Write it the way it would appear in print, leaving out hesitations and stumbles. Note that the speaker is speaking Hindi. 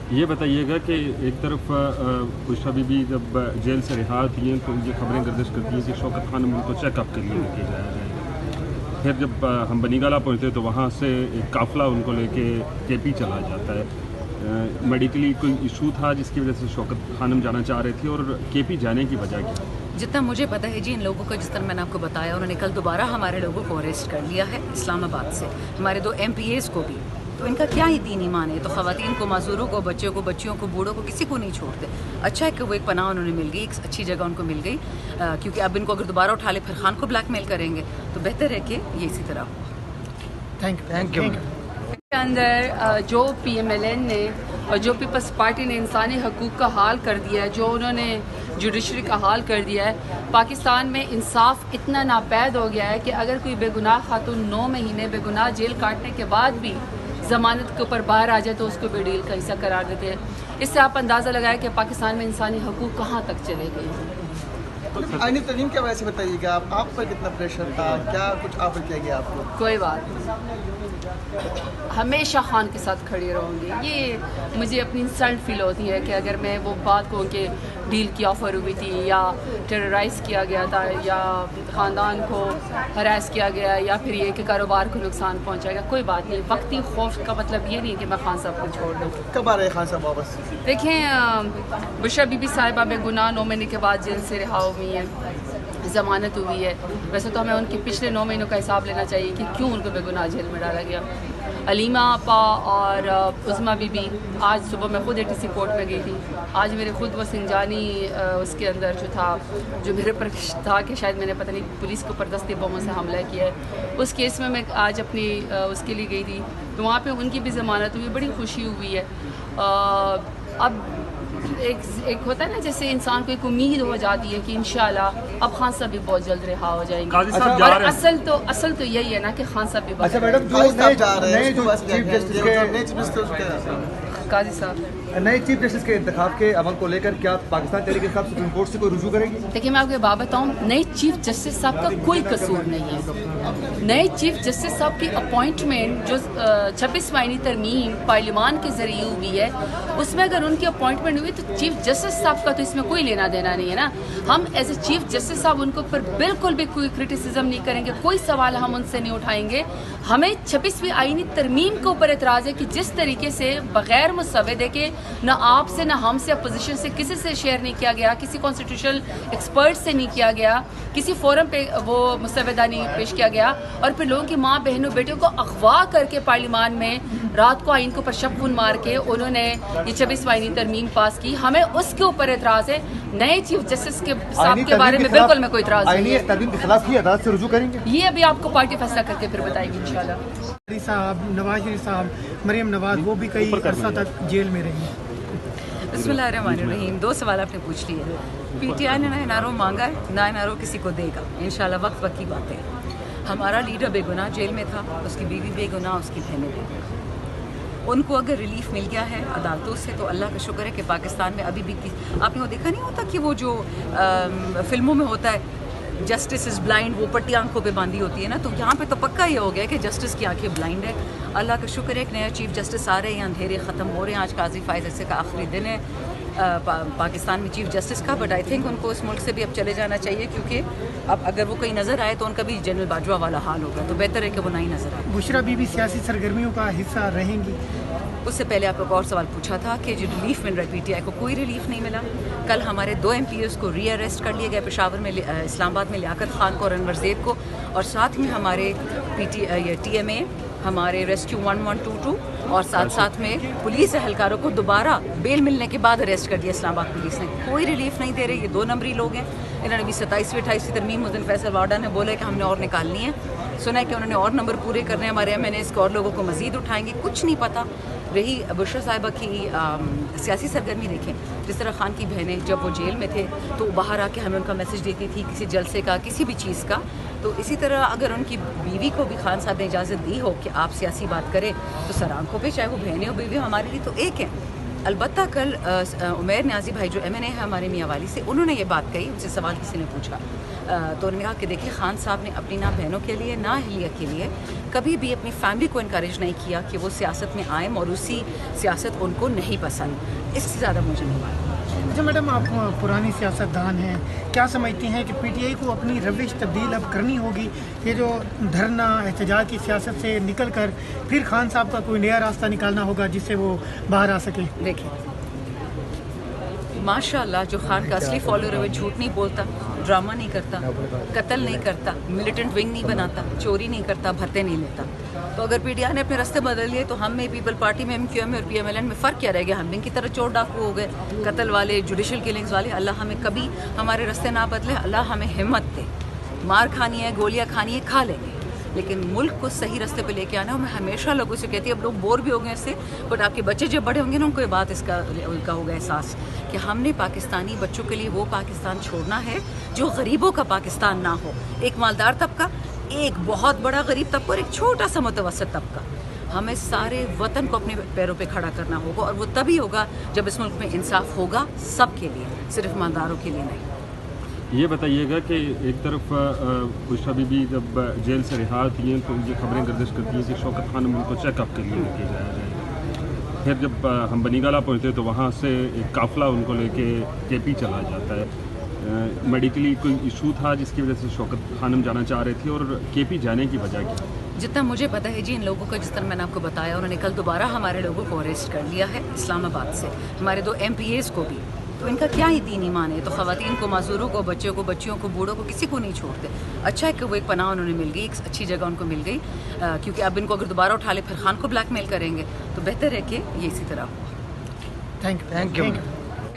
ये बताइएगा कि एक तरफ बुशरा बीबी जब जेल से रिहा होती हैं तो ये खबरें गर्दिश करती हैं कि शौकत खानम उनको चेकअप के लिए लेके जाया जाएगा। फिर जब हम बनीगाला पहुँचते तो वहाँ से एक काफ़िला उनको लेके केपी चला जाता है। मेडिकली कोई इशू था जिसकी वजह से शौकत खानम जाना चाह रहे थे, और केपी जाने की वजह क्या? जितना मुझे पता है जी, इन लोगों को जिस तरह मैंने आपको बताया, उन्होंने कल दोबारा हमारे लोगों को अरेस्ट कर लिया है इस्लामाबाद से, हमारे 2 MPAs को भी। तो इनका क्या ही दीन ईमान है। तो ख़वातीन को, माजूरों को, बच्चों को, बच्चियों को, बूढ़ों को, किसी को नहीं छोड़ते। अच्छा है कि वो एक पनाह उन्होंने मिल गई, एक अच्छी जगह उनको मिल गई, क्योंकि अब इनको अगर दोबारा उठा ले फिर खान को ब्लैकमेल करेंगे, तो बेहतर है कि ये इसी तरह हो। Thank you. के अंदर जो PMLN ने और जो पीपल्स पार्टी ने इंसानी हकूक़ का हाल कर दिया है, जो उन्होंने जुडिशरी का हाल कर दिया है, पाकिस्तान में इंसाफ इतना नापैद हो गया है कि अगर कोई बेगुनाह खातून 9 महीने बेगुनाह जेल काटने के बाद भी ज़मानत के ऊपर बाहर आ जाए तो उसको भी डील का हिस्सा करार देते हैं। इससे आप अंदाज़ा लगाएं कि पाकिस्तान में इंसानी हकूक़ कहाँ तक चले गए हैं। आईनी तरीन के वजह से बताइएगा, आप पर कितना प्रेशर था, क्या कुछ ऑफर किया गया आपको? कोई बात नहीं, हमेशा खान के साथ खड़ी रहूँगी। ये मुझे अपनी इंसल्ट फील होती है कि अगर मैं वो बात कहूँ कि डील की ऑफ़र हुई थी, या टेरराइज़ किया गया था, या ख़ानदान को हरास किया गया, या फिर ये कि कारोबार को नुकसान पहुँचाएगा। कोई बात नहीं, वक्ती खौफ का मतलब ये नहीं है कि मैं खान साहब को छोड़ दूँ। कब आ रहे हैं खान साहब वापस? देखें, बुशरा बीबी साहिबा बेगुनाह 9 महीने के बाद जेल से रिहा हुई है, ज़मानत हुई है। वैसे तो हमें उनके पिछले 9 महीनों का हिसाब लेना चाहिए कि क्यों उनको बेगुनाह जेल में डाला गया। अलीमा आपा और उज़मा बीबी, आज सुबह मैं खुद ATC कोर्ट में गई थी। आज मेरे खुद वो सिंजानी उसके अंदर जो था, जो मेरे पर था कि शायद मैंने पता नहीं पुलिस के ऊपर दस्ते बमों से हमला किया है, उस केस में मैं आज अपनी उसके लिए गई थी, तो वहाँ पे उनकी भी ज़मानत हुई, बड़ी खुशी हुई है। अब एक होता है ना, जैसे इंसान को एक उम्मीद हो जाती है कि इंशाल्लाह अब खान साहब भी बहुत जल्द रिहा हो जाएंगे। और असल तो यही है ना कि खान साहब भी। अच्छा मैडम, जो नए चीफ जस्टिस काजी साहब नए चीफ जस्टिस के इंतखाब के अमल को लेकर क्या पाकिस्तान तहरीक इंसाफ सुप्रीम कोर्ट से कोई रुजू करेगी? देखिए, मैं आपको बात बताऊं, नए चीफ जस्टिस साहब का कोई कसूर नहीं है। नए चीफ जस्टिस साहब की अपॉइंटमेंट जो 26 आईनी तरमीम पार्लियामान के जरिए हुई है, उसमें अगर उनकी अपॉइंटमेंट हुई तो चीफ जस्टिस साहब का तो इसमें कोई लेना देना नहीं है ना। हम एज ए चीफ जस्टिस साहब उनको पर बिल्कुल भी कोई क्रिटिसिज्म नहीं करेंगे, कोई सवाल हम उनसे नहीं उठाएंगे। हमें 26वीं आईनी तरमीम के ऊपर एतराज़ है कि जिस तरीके से बगैर मुसव्वदे के न आपसे न हमसे अपोजिशन से किसी से शेयर नहीं किया गया, किसी कॉन्स्टिट्यूशनल एक्सपर्ट से नहीं किया गया, किसी फोरम पे वो मुसव्वदा नहीं पेश किया गया, और फिर लोगों की माँ बहनों बेटियों को अगवा करके पार्लियामान में रात को आइन को पर शबखून मार के उन्होंने ये 26वीं आईनी तरमीम पास की। हमें उसके ऊपर एतराज़ है। नए चीफ जस्टिस के साहब के बारे में बिल्कुल में कोई एतराज़ नहीं है। तरमीम के खिलाफ ही अदालत से रुजू करेंगे, ये अभी आपको पार्टी फैसला करके फिर बताएगी इंशाल्लाह। साहब, नवाज शरीफ साहब, मरियम नवाज, वो भी कई अर्सा तक जेल में रही। बिस्मिल्लाहिर्रहमानिर्रहीम। 2 सवाल आपने पूछ लिए। PTI ने ना NRO मांगा है, ना NRO किसी को देगा, इंशाल्लाह वक्त वक्त की बात है। हमारा लीडर बेगुनाह जेल में था, उसकी बीवी बेगुनाह, उसकी बहनें बेगुनाह। उनको अगर रिलीफ मिल गया है अदालतों से तो अल्लाह का शुक्र है कि पाकिस्तान में अभी भी आपने वो देखा नहीं होता कि वो जो फिल्मों में होता है जस्टिस इज़ ब्लाइंड, वो पट्टी आंखों पे बांधी होती है ना, तो यहाँ पे तो पक्का ये हो गया कि जस्टिस की आंखें ब्लाइंड है। अल्लाह का शुक्र है एक नया चीफ जस्टिस आ रहे हैं, अंधेरे ख़त्म हो रहे हैं। आज काजी फाइज ऐसे का आखिरी दिन है पाकिस्तान में चीफ जस्टिस का, बट आई थिंक उनको इस मुल्क से भी अब चले जाना चाहिए, क्योंकि अब अगर वो कहीं नज़र आए तो उनका भी जनरल बाजवा वाला हाल होगा, तो बेहतर है कि वो ना ही नज़र आए। बुशरा बीबी सियासी सरगर्मियों का हिस्सा रहेंगी? उससे पहले आपको एक और सवाल पूछा था कि जो रिलीफ मिल रहा है PTI को, कोई रिलीफ नहीं मिला। कल हमारे 2 MPs को रीअरेस्ट कर लिया गया, पेशावर में, इस्लामाबाद में लियाकत खान को और अनवर ज़ैद को, और साथ में हमारे TMA, हमारे रेस्क्यू 1122 और साथ में पुलिस एहलकारों को दोबारा बेल मिलने के बाद अरेस्ट कर दिया इस्लामाबाद पुलिस ने। कोई रिलीफ नहीं दे रहे, ये 2 नंबरी लोग हैं। इन्होंने भी 27वीं 28वीं तरमीम उस दिन फैसल वार्डा ने बोला है कि हमने और निकालनी है, सुना है कि उन्होंने और नंबर पूरे करने हैं, हमारे MNAs को और लोगों को मजीद उठाएंगे, कुछ नहीं पता। रही बुशरा साहिबा की सियासी सरगर्मी, देखें जिस तरह खान की बहनें जब वो जेल में थे तो बाहर आके हमें उनका मैसेज देती थी किसी जलसे का, किसी भी चीज़ का, तो इसी तरह अगर उनकी बीवी को भी खान साहब ने इजाज़त दी हो कि आप सियासी बात करें तो सर आंखों पे, चाहे वो बहनें हो बीवी हमारे लिए तो एक है। अलबत्ता कल उमैर न्याजी भाई जो MNA है हमारे मियाँ वाली से, उन्होंने ये बात कही, उनसे सवाल किसी ने पूछा तो उन्होंने कहा कि देखिए खान साहब ने अपनी ना बहनों के लिए ना अहलिया के लिए कभी भी अपनी फैमिली को इनकरेज नहीं किया कि वो सियासत में आए, मौरूसी सियासत उनको नहीं पसंद। इससे ज़्यादा मुझे नहीं मालूम। अच्छा मैडम, आप पुरानी सियासतदान हैं, क्या समझती हैं कि पीटीआई को अपनी रविश तब्दील अब करनी होगी? ये जो धरना एहतजाज की सियासत से निकल कर फिर खान साहब का कोई नया रास्ता निकालना होगा जिससे वो बाहर आ सके। देखिए, माशाल्लाह जो खान का असली फॉलोअर है वो झूठ नहीं बोलता, ड्रामा नहीं करता, कत्ल नहीं करता, मिलिटेंट विंग नहीं बनाता, चोरी नहीं करता, भत्ते नहीं लेता। तो अगर पीटीआई ने अपने रास्ते बदल लिए तो हम में पीपल पार्टी में एमक्यूएम और पीएमएलएन में फ़र्क क्या रह गया? हम भी की तरह चोर डाकू हो गए, कत्ल वाले, जुडिशल किलिंग्स वाले। अल्लाह हमें कभी हमारे रास्ते ना बदले, अल्लाह हमें हिम्मत दे। मार खानी है, गोलियाँ खानी है, खा लेंगे, लेकिन मुल्क को सही रास्ते पे लेके आना है। मैं हमेशा लोगों से कहती हूँ, अब लोग बोर भी हो गए इससे, बट आपके बच्चे जब बड़े होंगे ना उनको ये बात उनका होगा एहसास कि हमने पाकिस्तानी बच्चों के लिए वो पाकिस्तान छोड़ना है जो गरीबों का पाकिस्तान ना हो। एक मालदार तबका, एक बहुत बड़ा गरीब तबका और एक छोटा सा मुतवसत तबका। हमें सारे वतन को अपने पैरों पे खड़ा करना होगा, और वो तभी होगा जब इस मुल्क में इंसाफ होगा सबके लिए, सिर्फ मालदारों के लिए नहीं। ये बताइएगा कि एक तरफ बुशरा बीबी जब जेल से रिहा होती हैं तो ये खबरें गर्दिश करती हैं कि शौकत खान उनको चेकअप के लिए लेके जा रहे हैं। फिर जब हम बनीगाला पहुँचते तो वहाँ से एक काफ़िला उनको लेके केपी चला जाता है। मेडिकली कोई इशू था जिसकी वजह से शौकत खानम जाना चाह रहे थे, और केपी जाने की वजह क्या? जितना मुझे पता है जी, इन लोगों का जिस तरह मैंने आपको बताया, उन्होंने कल दोबारा हमारे लोगों को अरेस्ट कर लिया है इस्लामाबाद से, हमारे 2 MPAs को भी। तो इनका क्या ही दीन ईमान है? तो ख़वातीन को, माजूरों को, बच्चों को, बच्चियों को, बूढ़ों को, किसी को नहीं छोड़ते। अच्छा है कि वो एक पनाह उन्होंने मिल गई, एक अच्छी जगह उनको मिल गई, क्योंकि अब इनको अगर दोबारा उठा ले फिर खान को ब्लैकमेल करेंगे, तो बेहतर है कि ये इसी तरह हो। Thank you.